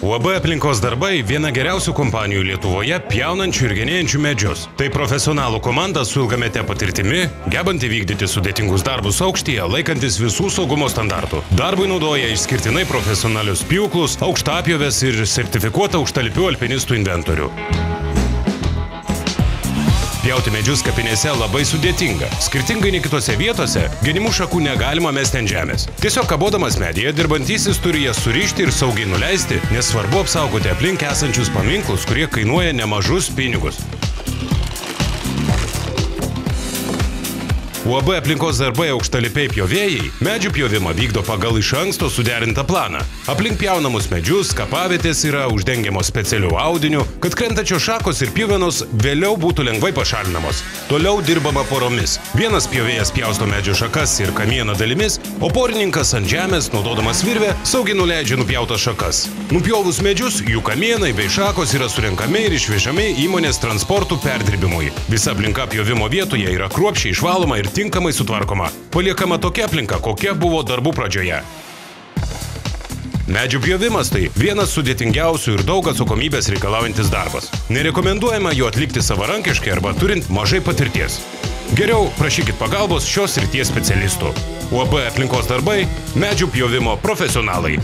UAB aplinkos darbai – viena geriausių kompanijų Lietuvoje pjaunančių ir genėjančių medžius. Tai profesionalų komanda su ilgamete patirtimi, gebanti vykdyti sudėtingus darbus aukštyje, laikantis visų saugumo standartų. Darbui naudoja išskirtinai profesionalius pjūklus, aukštapjovės ir sertifikuotą aukštalipių alpinistų inventorių. Pjauti medžius kapinėse labai sudėtinga. Skirtingai nei kitose vietose, genimų šakų negalima mesti ant žemės. Tiesiog kabodamas medyje, dirbantysis turi jas surišti ir saugiai nuleisti, nes svarbu apsaugoti aplink esančius paminklus, kurie kainuoja nemažus pinigus. UAB aplinkos darbai aukštalipiai pjovėjai medžių pjovimą vykdo pagal iš anksto suderintą planą. Aplink pjaunamus medžius kapavietės yra uždengiamos specialiu audiniu, kad krentančios šakos ir pjuvenos vėliau būtų lengvai pašalinamos. Toliau dirbama poromis. Vienas pjovėjas pjausto medžio šakas ir kamieną dalimis, o porininkas ant žemės, naudodamas virvę, saugiai nuleidžia nupjautas šakas. Nupjovus medžius, jų kamienai bei šakos yra surenkami ir išvežami įmonės transportų perdirbimui. Visa aplinka pjovimo vietoje yra kruopščiai išvaloma ir tinkamai sutvarkoma. Paliekama tokia aplinka, kokia buvo darbų pradžioje. Medžių pjovimas tai vienas sudėtingiausių ir daug atsakomybės reikalaujantis darbas. Nerekomenduojama jo atlikti savarankiškai arba turint mažai patirties. Geriau prašykit pagalbos šios srities specialistų. UAB aplinkos darbai – medžių pjovimo profesionalai.